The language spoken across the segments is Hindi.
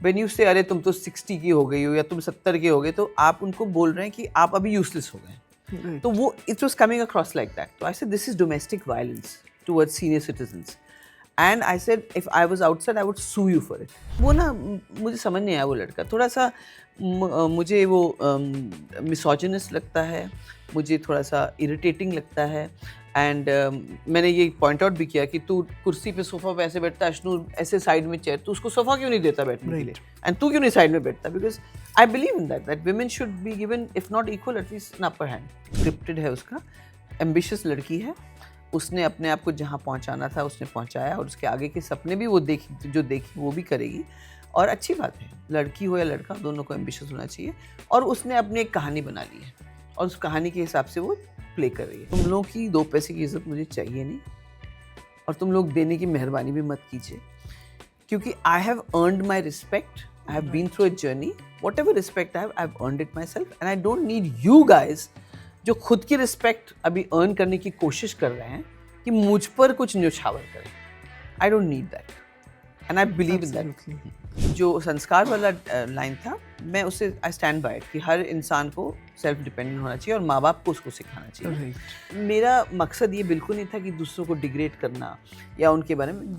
व्हेन यू से अरे तुम तो 60 की हो गई हो या तुम 70 के हो गए, तो आप उनको बोल रहे हैं कि आप अभी यूजलेस हो गए। तो वो it was coming across like that. तो I said this is domestic violence towards senior citizens, and I said if I was outside I would sue you for it. वो ना मुझे समझ नहीं आया वो लड़का, थोड़ा सा मुझे वो मिसोजिनिस्ट लगता है, मुझे थोड़ा सा इरिटेटिंग लगता है। एंड मैंने ये पॉइंट आउट भी किया कि तू कुर्सी पे सोफा पे ऐसे बैठता है, अश्नू ऐसे साइड में चेयर, तू उसको सोफा क्यों नहीं देता बैठने के लिए, एंड तू क्यों नहीं साइड में बैठता? Because I believe in that women should be given if not equal at least an upper hand. Scripted है उसका, एम्बिशियस लड़की है, उसने अपने आप को जहाँ पहुँचाना था उसने पहुँचाया, और उसके आगे के सपने भी वो जो देखी वो भी करेगी। और अच्छी बात है, लड़की हो या लड़का, दोनों को एम्बिशियस होना चाहिए। और उसने अपनी एक कहानी बना ली है और उस कहानी के हिसाब से वो प्ले कर रही है। तुम लोगों की 2 पैसे की इज्जत मुझे चाहिए नहीं, और तुम लोग देने की मेहरबानी भी मत कीजिए, क्योंकि I have earned my respect. I have been through a journey, whatever respect I have earned it myself, and I don't need you guys जो खुद की रिस्पेक्ट अभी अर्न करने की कोशिश कर रहे हैं कि मुझ पर कुछ न्यौछावर करें। आई don't need that, and I believe in that. जो संस्कार वाला लाइन था, मैं उससे आई स्टैंड बाय इट कि हर इंसान को सेल्फ डिपेंडेंट होना चाहिए और माँ बाप को उसको सिखाना चाहिए। मेरा मकसद ये बिल्कुल नहीं था कि दूसरों को डिग्रेड करना या उनके बारे में।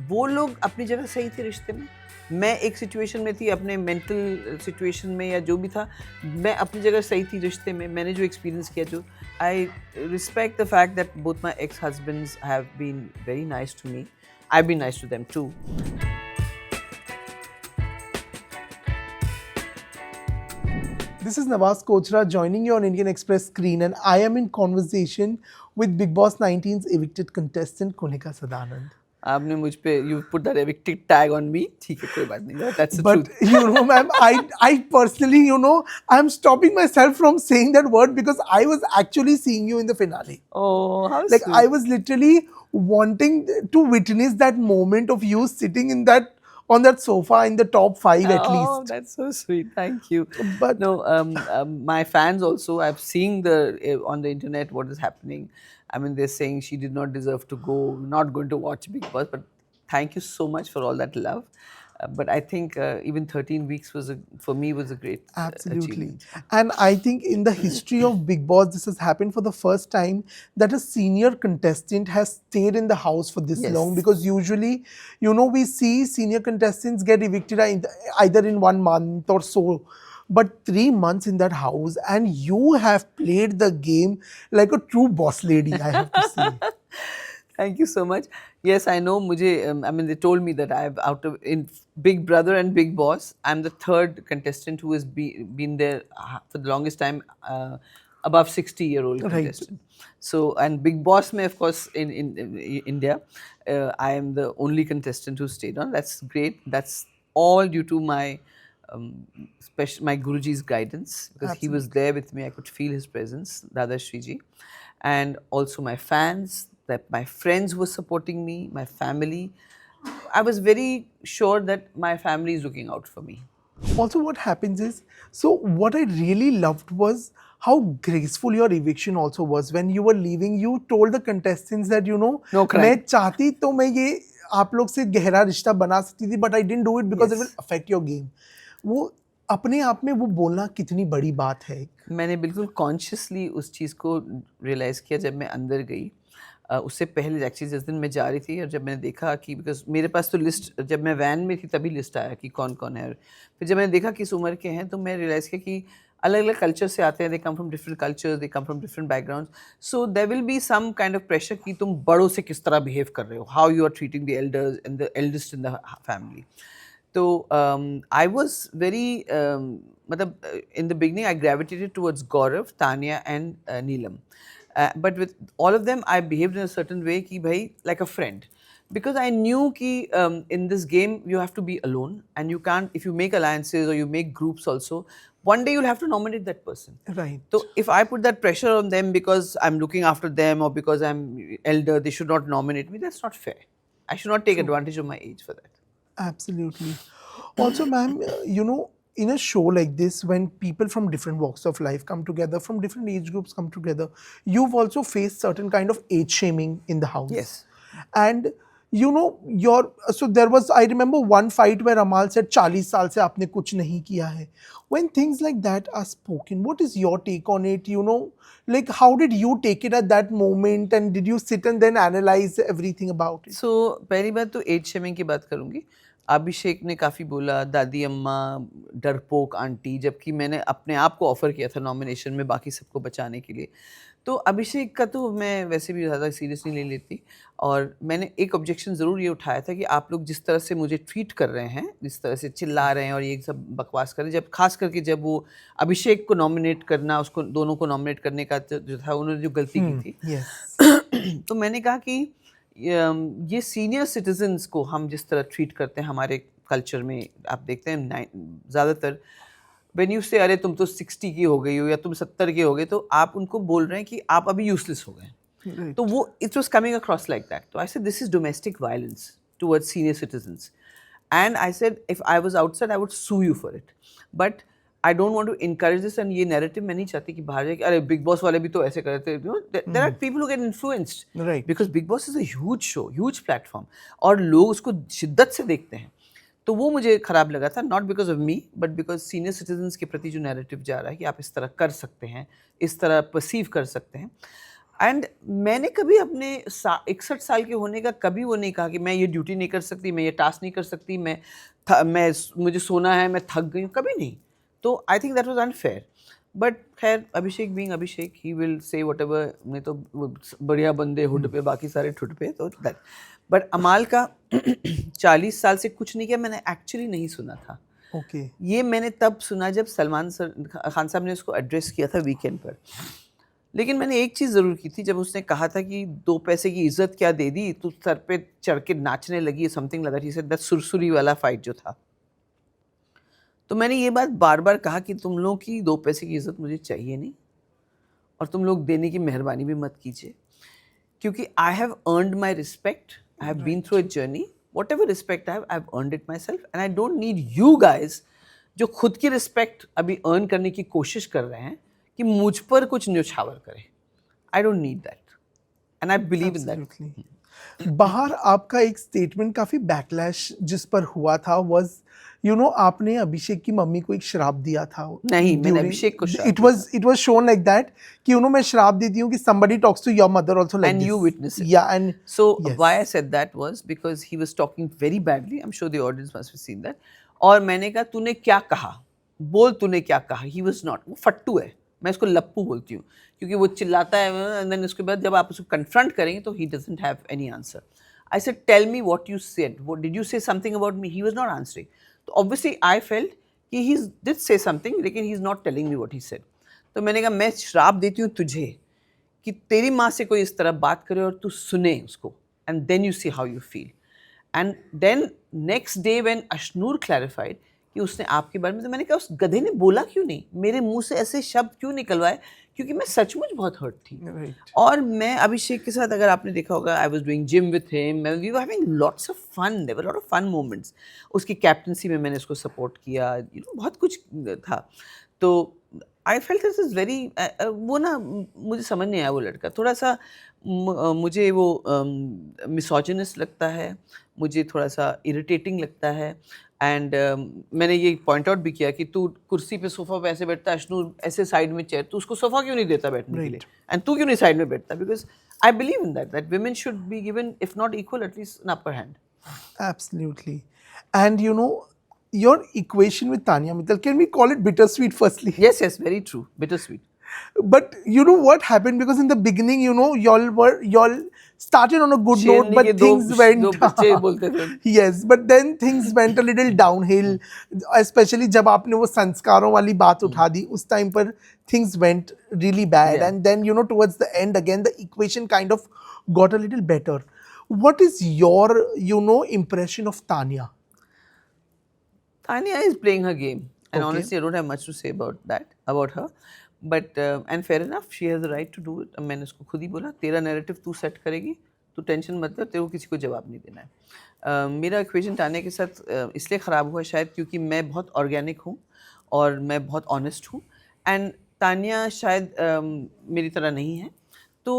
वो लोग अपनी जगह सही थे रिश्ते में, मैं एक सिचुएशन में थी, अपने मेंटल सिचुएशन में या जो भी था, मैं अपनी जगह सही थी रिश्ते में। मैंने जो एक्सपीरियंस किया, जो I respect the fact that both my ex husbands have been very nice to me, I been nice to them too. This is Nawaz Kochra joining you on Indian Express screen, and I am in conversation with Big Boss 19's evicted contestant Konika Sadanand. आपने मुझ पे you put that evicted tag on me, ठीक है कोई बात नहीं, that's the But truth. you know, ma'am, I personally, you know, I'm stopping myself from saying that word because I was actually seeing you in the finale. Oh, how Like sweet. I was literally wanting to witness that moment of you sitting in that on that sofa in the top 5 at Oh, least. that's so sweet. Thank you. But No, my fans also, I've seen on the internet what is happening. I mean, they're saying she did not deserve to go, not going to watch Big Boss. But thank you so much for all that love. But I think even 13 weeks for me was a great absolutely. achievement. And I think in the history of Big Boss, this has happened for the first time that a senior contestant has stayed in the house for this Yes. long, because usually, you know, we see senior contestants get evicted either in 1 month or so. But 3 months in that house, and you have played the game like a true boss lady, I have to say. Thank you so much. Yes, I know. I mean, they told me that I've in Big Brother and Big Boss, I'm the third contestant who has been there for the longest time, above 60-year-old contestant. So, and Big Boss, of course, in India, I am the only contestant who stayed on. That's great. That's all due to my my Guruji's guidance, because he was there with me. I could feel his presence, Dada Shriji, and also my fans, that my friends were supporting me, my family. I was very sure that my family is looking out for me. Also, what happens is, so what I really loved was how graceful your eviction also was. When you were leaving, you told the contestants that, you know, No crying. मैं चाहती तो मैं ये आप लोग से गहरा रिश्ता बना सकती थी, but I didn't do it because it will affect your game. वो अपने आप में वो बोलना कितनी बड़ी बात है। मैंने बिल्कुल कॉन्शियसली उस चीज़ को रियलाइज़ किया जब मैं अंदर गई। उससे पहले एक्चुअली जिस दिन मैं जा रही थी और जब मैंने देखा कि, बिकॉज मेरे पास तो लिस्ट, जब मैं वैन में थी तभी लिस्ट आया कि कौन कौन है। फिर जब मैंने देखा किस उम्र के हैं, तो मैं रियलाइज़ किया कि अलग अलग कल्चर से आते हैं, they come from different cultures, they come from different backgrounds, so there will be some kind of pressure कि तुम बड़ों से किस तरह बिहेव कर रहे हो, how you are treating the elders and the eldest in the family. तो आई वॉज वेरी मतलब in the beginning I gravitated towards Gaurav, Tania and Neelam. But with all of them, I behaved in a certain way ki bhai, like a friend, because I knew ki in this game you have to be alone, and you can't, if you make alliances or you make groups also, one day you'll have to nominate that person. Right. So if I put that pressure on them because I'm looking after them or because I'm elder, they should not nominate me. That's not fair. I should not take advantage of my age for that. Absolutely. Also, ma'am, you know, in a show like this, when people from different walks of life come together, from different age groups come together, you've also faced certain kind of age shaming in the house. Yes. And you know your so there was, I remember one fight where Amal said 40 साल से आपने कुछ नहीं किया है. When things like that are spoken, what is your take on it? You know, like how did you take it at that moment, and did you sit and then analyze everything about it? सो पहली बात तो एज शेमिंग की बात करूंगी. अभिषेक ने काफ़ी बोला दादी अम्मा, डरपोक आंटी, जबकि मैंने अपने आप को ऑफ़र किया था नॉमिनेशन में बाकी सबको बचाने के लिए. तो अभिषेक का तो मैं वैसे भी ज़्यादा सीरियस नहीं ले लेती, और मैंने एक ऑब्जेक्शन ज़रूर ये उठाया था कि आप लोग जिस तरह से मुझे ट्रीट कर रहे हैं, जिस तरह से चिल्ला रहे हैं और ये सब बकवास कर रहे हैं, जब खास करके जब वो अभिषेक को नॉमिनेट करना, उसको दोनों को नॉमिनेट करने का जो था, उन्होंने जो गलती की थी, Yes. तो मैंने कहा कि ये सीनियर सिटीजन्स को हम जिस तरह ट्रीट करते हैं हमारे कल्चर में, आप देखते हैं ज़्यादातर व्हेन यू से अरे तुम तो 60 की हो गई हो या तुम 70 के हो गए, तो आप उनको बोल रहे हैं कि आप अभी यूजलेस हो गए. Right. तो वो it was coming across like that. तो I said this is domestic violence towards senior citizens, and I said if I was outside I would sue you for it, but I don't want to encourage this. And ये नैरेटिव मैं नहीं चाहती कि बाहर जाए कि अरे बिग बॉस वाले भी तो ऐसे करते हैं. There are people who get influenced Right. Because Bigg Boss is a huge show, huge platform, और लोग उसको शिद्दत से देखते हैं. तो वो मुझे ख़राब लगा था, not because of me but because senior citizens के प्रति जो नैरेटिव जा रहा है कि आप इस तरह कर सकते हैं, इस तरह परसीव कर सकते हैं. एंड मैंने कभी अपने 61 साल के होने का कभी वो नहीं कहा कि मैं ये ड्यूटी नहीं कर सकती, मैं ये टास्क नहीं कर सकती, मैं मुझे सोना है, मैं थक गई हूँ, कभी नहीं. तो I think that was unfair. But खैर, Abhishek being Abhishek, he will say whatever. मैं तो वो बढ़िया बंदे हुड पे, बाकी सारे ठुड पे, तो दैट. बट अमाल का 40 साल से कुछ नहीं किया, मैंने एक्चुअली नहीं सुना था. Okay. ये मैंने तब सुना जब सलमान खान साहब ने उसको एड्रेस किया था वीकेंड पर. लेकिन मैंने एक चीज़ ज़रूर की थी, जब उसने कहा था कि 2 पैसे की इज्जत क्या दे दी, तू सर पे चढ़ के नाचने लगी, something like that. He said that सुरसुरी वाला फाइट जो था. तो मैंने ये बात बार बार कहा कि तुम लोगों की 2 पैसे की इज्जत मुझे चाहिए नहीं, और तुम लोग देने की मेहरबानी भी मत कीजिए, क्योंकि I have earned my respect. I have been through a journey. Whatever respect I have earned it myself, and I don't need you guys जो खुद की रिस्पेक्ट अभी अर्न करने की कोशिश कर रहे हैं कि मुझ पर कुछ न्यौछावर करें. आई don't need that, and I believe in that. Absolutely. बाहर आपका एक स्टेटमेंट काफी बैकलैश जिस पर हुआ था was, you know, आपने अभिषेक की मम्मी को एक श्राप दिया था. नहीं, मैंने अभिषेक को श्राप it was shown like that कि मैं श्राप देती हूँ कि somebody talks to your mother also like And this. you witness it. Yeah, and So yes. why I said that was because he was talking very badly. I'm sure the audience must have seen that. और मैंने कहा तूने क्या कहा, बोल तूने क्या कहा. He was not. वो फट्टू है, मैं इसको लप्पू बोलती हूँ, क्योंकि वो चिल्लाता है and then उसके बाद जब आप उसको confront करेंगे तो he doesn't have any answer. I said tell me what you said. What did you say something about me? He was not answering. तो obviously I felt कि he did say something, लेकिन he is not telling me what he said. तो मैंने कहा मैं श्राप देती हूँ तुझे कि तेरी माँ से कोई इस तरह बात करे और तू सुने उसको, and then you see how you feel. And then next day when Ashnur clarified कि उसने आपके बारे में, तो मैंने कहा उस गधे ने बोला क्यों नहीं, मेरे मुंह से ऐसे शब्द क्यों निकलवाए, क्योंकि मैं सचमुच बहुत हर्ट थी. Right. और मैं अभिषेक के साथ, अगर आपने देखा होगा, I was doing gym with him, we were having lots of fun, there were lot of fun moments. उसकी कैप्टनसी में मैंने उसको सपोर्ट किया, बहुत कुछ था. तो I felt this is very, वो ना मुझे समझ नहीं आया वो लड़का, थोड़ा सा मुझे वो मिसोजिनस लगता है, मुझे थोड़ा सा इरिटेटिंग लगता है. एंड मैंने ये पॉइंट आउट भी किया कि तू कुर्सी पे सोफा पे ऐसे बैठता है, अश्नूर ऐसे साइड में चेयर, तू उसको सोफा क्यों नहीं देता बैठने के लिए, एंड तू क्यों नहीं साइड में बैठता, because I believe in that women should be given, if not equal, at least an upper hand. Absolutely. And your equation with Tanya Mittal, can we call it bittersweet firstly? Yes, very true, bittersweet. But you know what happened, because in the beginning, y'all started on a good note, शेरनी but के things went दो बच्चे बोलते थे. yes, but then things went a little downhill, especially जब आपने वो संस्कारों वाली बात उठा दी, उस time पर things went really bad. Yeah. And then towards the end again the equation kind of got a little better. What is your impression of Tanya? Tanya is playing her game, and Okay. honestly, I don't have much to say about her. But and fair enough, she has the right to do it. मैंने उसको खुद ही बोला, तेरा नैरेटिव तू सेट करेगी, तू टेंशन मत कर, तेरे को किसी को जवाब नहीं देना है. मेरा इक्वेशन तान्या के साथ इसलिए ख़राब हुआ शायद क्योंकि मैं बहुत ऑर्गेनिक हूँ और मैं बहुत ऑनेस्ट हूँ, एंड तान्या शायद मेरी तरह नहीं है. तो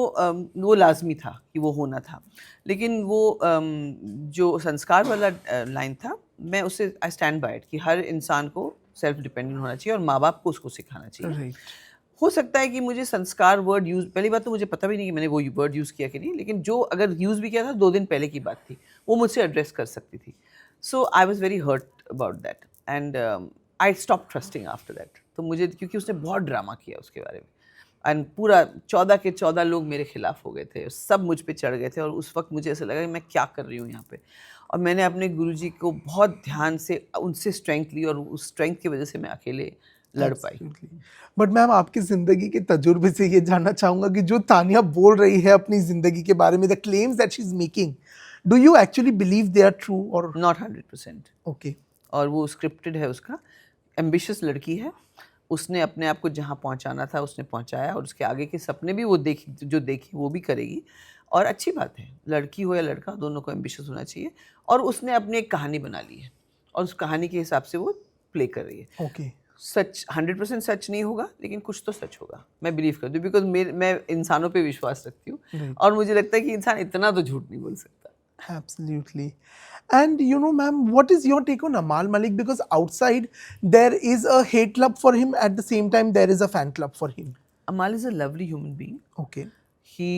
वो लाजमी था कि वो होना था, लेकिन वो जो संस्कार वाला लाइन था, मैं उससे आई स्टैंड बाय इट कि हर इंसान को सेल्फ डिपेंडेंट होना चाहिए और माँ बाप को उसको सिखाना चाहिए। राइट। हो सकता है कि मुझे संस्कार वर्ड यूज़, पहली बात तो मुझे पता भी नहीं कि मैंने वो वर्ड यूज़ किया कि नहीं, लेकिन जो अगर यूज़ भी किया था 2 दिन पहले की बात थी, वो मुझसे एड्रेस कर सकती थी। So I was very hurt about that and I stop trusting after that. तो मुझे, क्योंकि उसने बहुत ड्रामा किया उसके बारे में एंड पूरा 14 के 14 लोग मेरे खिलाफ हो गए थे, सब मुझ पे चढ़ गए थे और उस वक्त मुझे ऐसा लगा कि मैं क्या कर रही हूँ यहाँ पे। और मैंने अपने गुरुजी को बहुत ध्यान से उनसे स्ट्रेंथ ली और उस स्ट्रेंथ की वजह से मैं अकेले लड़ पाई। बट मैम आपकी जिंदगी के तजुर्बे से ये जानना चाहूंगा कि जो तानिया बोल रही है अपनी जिंदगी के बारे में, the claims that she is making, do you actually believe they are true और? नॉट 100%। ओके। और वो स्क्रिप्टेड है उसका। एम्बिशियस लड़की है, उसने अपने आप को जहाँ पहुँचाना था उसने पहुँचाया और उसके आगे के सपने भी वो देखी, जो देखी वो भी करेगी। और अच्छी बात है, लड़की हो या लड़का, दोनों को एम्बिशियस होना चाहिए। और उसने अपनी एक कहानी बना ली है और उस कहानी के हिसाब से वो प्ले कर रही है। ओके। सच 100% सच नहीं होगा, लेकिन कुछ तो सच होगा, मैं बिलीव करती हूँ, बिकॉज मैं इंसानों पे विश्वास रखती हूँ। Right. और मुझे लगता है कि इंसान इतना तो झूठ नहीं बोल सकता। Absolutely. And you know, ma'am, what is your take on Amal Malik? Because outside there is a hate club for him, at the same time there is a fan club for him. Amal is a lovely human being. Okay. He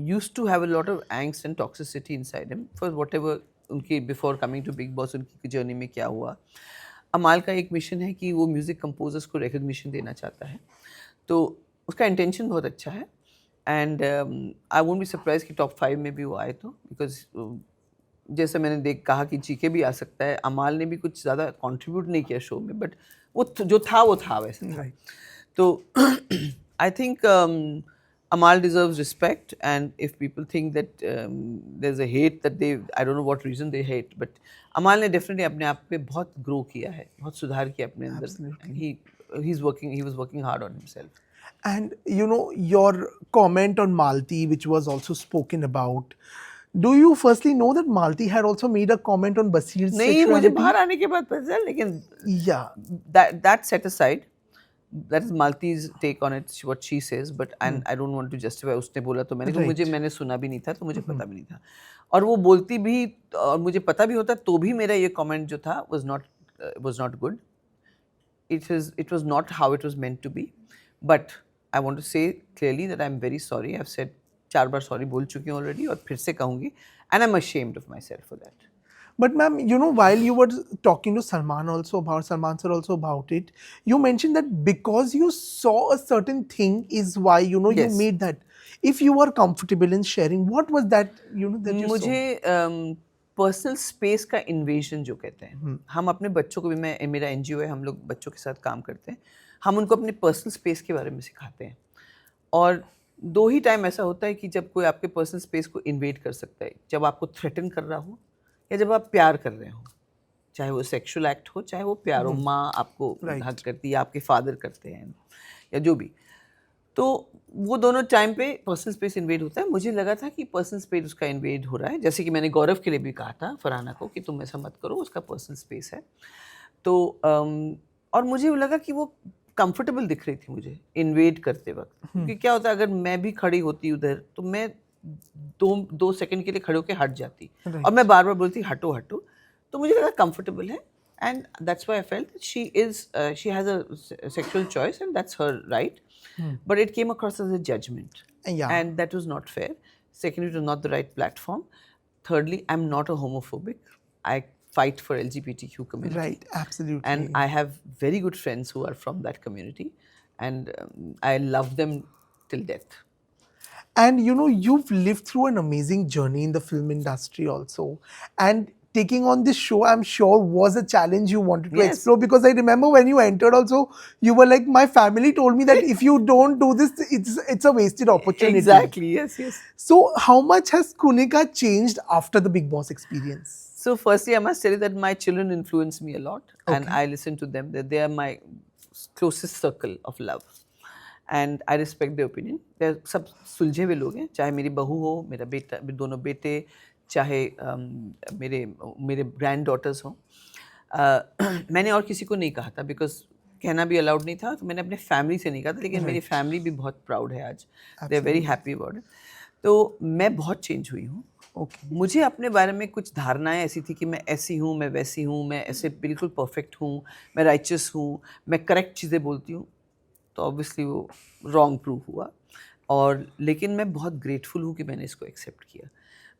used to have a lot of angst and toxicity inside him for whatever उनकी before coming to Big Boss उनकी जर्नी में क्या हुआ। अमाल का एक मिशन है कि वो म्यूज़िक कंपोजर्स को रिकग्निशन देना चाहता है, तो उसका इंटेंशन बहुत अच्छा है। And I won't be surprise कि टॉप 5 में भी वो आए तो, बिकॉज जैसे मैंने कहा कि जीके भी आ सकता है। अमाल ने भी कुछ ज़्यादा कंट्रीब्यूट नहीं किया शो में, बट वो जो था वो था वैसे था। तो I think Amal deserves respect, and if people think that there's a hate that I don't know what reason they hate, but Amal ने definitely अपने आप पे बहुत grow किया है, बहुत सुधार किया अपने अंदर, and he was working hard on himself. And you know, your comment on Malti, which was also spoken about, do you firstly know that Malti had also made a comment on Basir's नहीं, sexuality? मुझे बाहर आने के बाद पता चला, लेकिन Yeah. that set aside, that is Malti's take on it, what she says, but and I don't want to justify, उसने बोला तो मैंने, Right. मैंने सुना भी नहीं था, तो मुझे पता भी नहीं था। और वो बोलती भी और मुझे पता भी होता तो भी मेरा ये कमेंट जो था was not good. It was not how it was meant to be. But I want to say clearly that I'm very sorry. I've said 4 bar sorry बोल चुकी हूँ already और फिर से कहूँगी, and I'm ashamed of myself for that. But ma'am, you know, while you were talking to Salman sir also about it, you mentioned that because you saw a certain thing is why, you know, Yes. you made that. If you were comfortable in sharing, what was that, you know, that you saw? मुझे पर्सनल स्पेस का इन्वेजन जो कहते हैं, हम अपने बच्चों को भी, मेरा एनजीओ है, हम लोग बच्चों के साथ काम करते हैं, हम उनको अपने पर्सनल स्पेस के बारे में सिखाते हैं। और 2 ही टाइम ऐसा होता है कि जब कोई आपके पर्सनल स्पेस को इन्वेड कर सकता है, जब आपको थ्रेटन कर रहा हो या जब आप प्यार कर रहे हो, चाहे वो सेक्सुअल एक्ट हो, चाहे वो प्यार हो, माँ आपको हक करती है, आपके फादर करते हैं या जो भी, तो वो दोनों टाइम पे पर्सनल स्पेस इन्वेड होता है। मुझे लगा था कि पर्सनल स्पेस उसका इन्वेड हो रहा है, जैसे कि मैंने गौरव के लिए भी कहा था, फरहाना को, कि तुम ऐसा मत करो, उसका पर्सनल स्पेस है। तो और मुझे लगा कि वो कंफर्टेबल दिख रही थी मुझे इन्वेड करते वक्त, क्योंकि क्या होता है अगर मैं भी खड़ी होती उधर तो मैं 2 सेकंड के लिए खड़े होकर हट जाती और मैं बार बार बोलती हटो हटो, तो मुझे लगा कंफर्टेबल है। And that's why I felt she has a sexual choice and that's her right, but it came across as a judgment. Yeah. And that was not fair. Secondly, it was not the right platform. Thirdly, I'm not a homophobic. I fight for LGBTQ community. Right, absolutely. And I have very good friends who are from that community, and I love them till death. And you know, you've lived through an amazing journey in the film industry also. And taking on this show, I'm sure, was a challenge you wanted to Yes. explore, because I remember when you entered also, you were like, my family told me that if you don't do this, it's a wasted opportunity. Exactly, yes, yes. So how much has Kunika changed after the Big Boss experience? So firstly, I must tell you that my children influence me a lot, and I listen to them. That they are my closest circle of love, and I respect their opinion. They सब सुलझे हुए लोग हैं, चाहे मेरी बहू हो, मेरा बेटा, दोनों बेटे, चाहे मेरे ग्रैंड डॉटर्स हों। मैंने और किसी को नहीं कहा था, बिकॉज कहना भी अलाउड नहीं था, तो मैंने अपने फैमिली से नहीं कहा था, लेकिन मेरी फैमिली भी बहुत प्राउड है आज, they are very happy about it. तो मैं बहुत चेंज हुई हूँ। Okay. मुझे अपने बारे में कुछ धारणाएं ऐसी थी कि मैं ऐसी हूँ, मैं वैसी हूँ, मैं ऐसे बिल्कुल परफेक्ट हूँ, मैं राइचस हूँ, मैं करेक्ट चीज़ें बोलती हूँ, तो ऑब्वियसली वो रॉन्ग प्रूव हुआ। और लेकिन मैं बहुत ग्रेटफुल हूँ कि मैंने इसको एक्सेप्ट किया।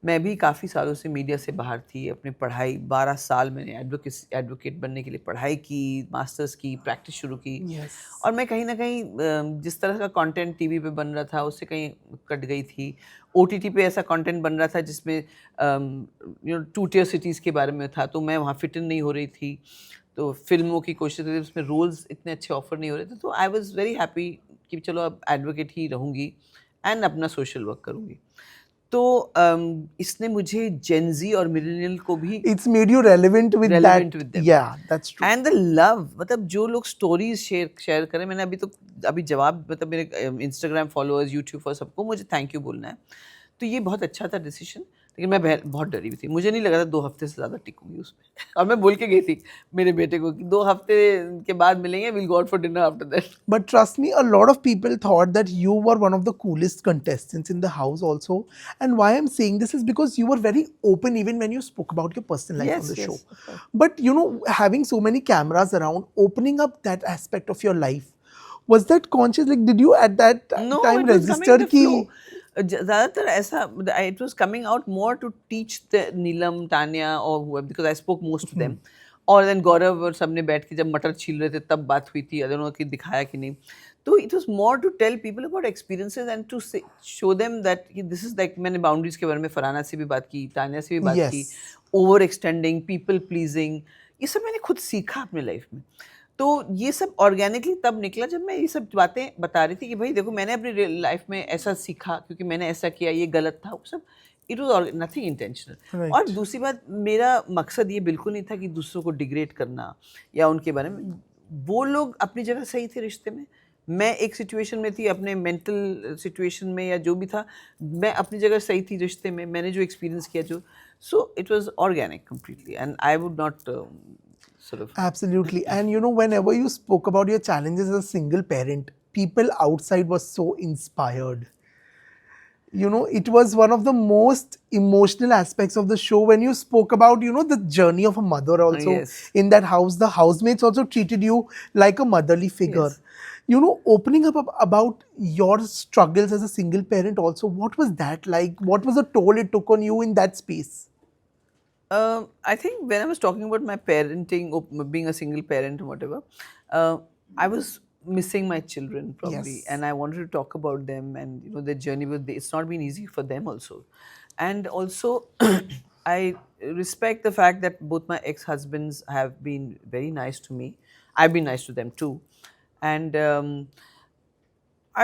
मैं भी काफ़ी सालों से मीडिया से बाहर थी, अपनी पढ़ाई 12 साल मैंने एडवोकेट बनने के लिए पढ़ाई की, मास्टर्स की, प्रैक्टिस शुरू की। Yes. और मैं कहीं ना कहीं जिस तरह का कंटेंट टीवी पे बन रहा था उससे कहीं कट गई थी। ओटीटी पे ऐसा कंटेंट बन रहा था जिसमें टू टियर सिटीज़ के बारे में था, तो मैं वहाँ फिट इन नहीं हो रही थी। तो फिल्मों की कोशिश थी, उसमें रोल्स इतने अच्छे ऑफर नहीं हो रहे थे, तो आई वाज वेरी हैप्पी कि चलो अब एडवोकेट ही रहूँगी एंड अपना सोशल वर्क करूँगी। तो इसने मुझे जेन ज़ी और मिलेनियल को भी It's made you relevant with relevant that. with them. Yeah, that's true. And the love, मतलब जो लोग स्टोरीज शेयर करें, मैंने अभी जवाब, मतलब मेरे इंस्टाग्राम फॉलोअर्स, यूट्यूब पर सबको मुझे थैंक यू बोलना है। तो ये बहुत अच्छा था डिसीजन, लेकिन मैं बहुत डरी हुई थी, मुझे नहीं लगा था 2 हफ्ते से ज़्यादा टिकूंगी उसमें। और मैं बोल के गई थी मेरे बेटे को कि 2 हफ्ते के बाद मिलेंगे, will go out for dinner after that. But trust me, a lot of people thought that you were one of the coolest contestants in the house also. And why I'm saying this is because you were very open even when you spoke about your personal life on Yes, the yes, show. of course. But you know, having so many cameras around, opening up that aspect of your life, was that conscious? Like, did you at that No, time it was coming register the ki? flow. ज़्यादातर ऐसा, it was coming out more to teach the Neelam, Tanya or whoever, because I spoke most to them. और then गौरव और सबने बैठ के जब मटर छील रहे थे तब बात हुई थी, I don't know कि दिखाया कि नहीं। तो it was more to tell people about experiences and to show them that this is like, मैंने boundaries के बारे में फरहाना से भी बात की, तान्या से भी बात की, Yes. Over extending, people pleasing, ये सब मैंने खुद सीखा अपने लाइफ में। तो ये सब ऑर्गेनिकली तब निकला जब मैं ये सब बातें बता रही थी कि भाई देखो मैंने अपनी लाइफ में ऐसा सीखा, क्योंकि मैंने ऐसा किया, ये गलत था, वो सब it was nothing intentional. Right. और दूसरी बात, मेरा मकसद ये बिल्कुल नहीं था कि दूसरों को डिग्रेड करना या उनके बारे में। वो लोग अपनी जगह सही थे रिश्ते में, मैं एक सिचुएशन में थी, अपने मेंटल सिचुएशन में या जो भी था, मैं अपनी जगह सही थी रिश्ते में, मैंने जो एक्सपीरियंस किया, जो so it was organic completely and I would not sort of. Absolutely. And you know, whenever you spoke about your challenges as a single parent, people outside were so inspired. You know, it was one of the most emotional aspects of the show when you spoke about, you know, the journey of a mother also. Yes. In that house. The housemates also treated you like a motherly figure. Yes. You know, opening up about your struggles as a single parent also, what was that like? What was the toll it took on you in that space? I think when I was talking about my parenting, or being a single parent or whatever, I was missing my children probably, Yes. and I wanted to talk about them and you know their journey. It's not been easy for them also, and also I respect the fact that both my ex-husbands have been very nice to me. I've been nice to them too, and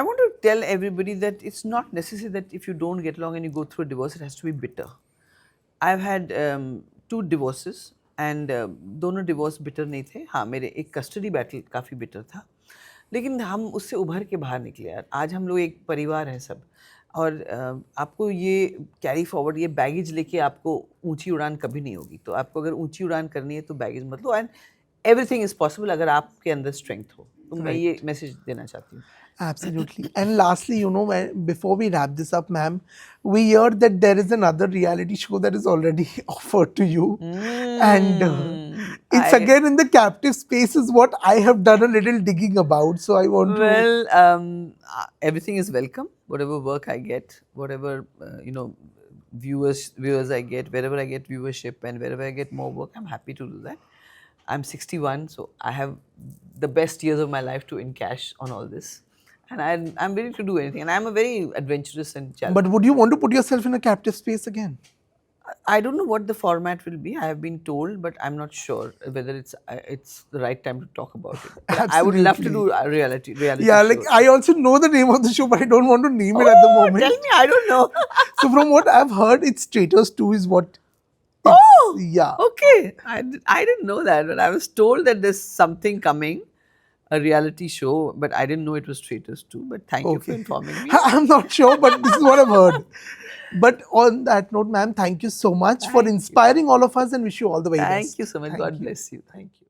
I want to tell everybody that it's not necessary that if you don't get along and you go through a divorce, it has to be bitter. I've had 2 divorces and दोनों डिवोर्स बिटर नहीं थे। हाँ, मेरे एक कस्टडी बैटल काफ़ी बिटर था, लेकिन हम उससे उभर के बाहर निकले यार। आज हम लोग एक परिवार हैं सब, और आपको ये कैरी फॉरवर्ड, ये बैगेज लेके आपको ऊंची उड़ान कभी नहीं होगी। तो आपको अगर ऊंची उड़ान करनी है तो बैगेज मत लो, एंड एवरीथिंग इज़ पॉसिबल अगर आपके अंदर स्ट्रेंथ हो। तो मैं ये मैसेज देना चाहती हूँ। Absolutely. And lastly, you know, before we wrap this up, ma'am, we heard that there is another reality show that is already offered to you. And it's again in the captive space, is what I have done a little digging about. So I want to. Well, everything is welcome. Whatever work I get, whatever, viewers I get, wherever I get viewership and wherever I get more work, I'm happy to do that. I'm 61, so I have the best years of my life to encash on all this. And I'm ready to do anything. And I'm a very adventurous and challenging. But would you want to put yourself in a captive space again? I don't know what the format will be. I have been told, but I'm not sure whether it's the right time to talk about it. But I would love to do a reality Yeah, show. like I also know the name of the show, but I don't want to name it at the moment. Tell me, I don't know. So from what I've heard, it's Traitors 2 is what. Oh, yeah. Okay, I didn't know that, but I was told that there's something coming, a reality show, but I didn't know it was Traitors 2. But thank you for informing me. I'm not sure, but this is what I've heard. But on that note, ma'am, thank you so much for inspiring all of us and wish you all the very best. Thank you so much. God bless you. Thank you.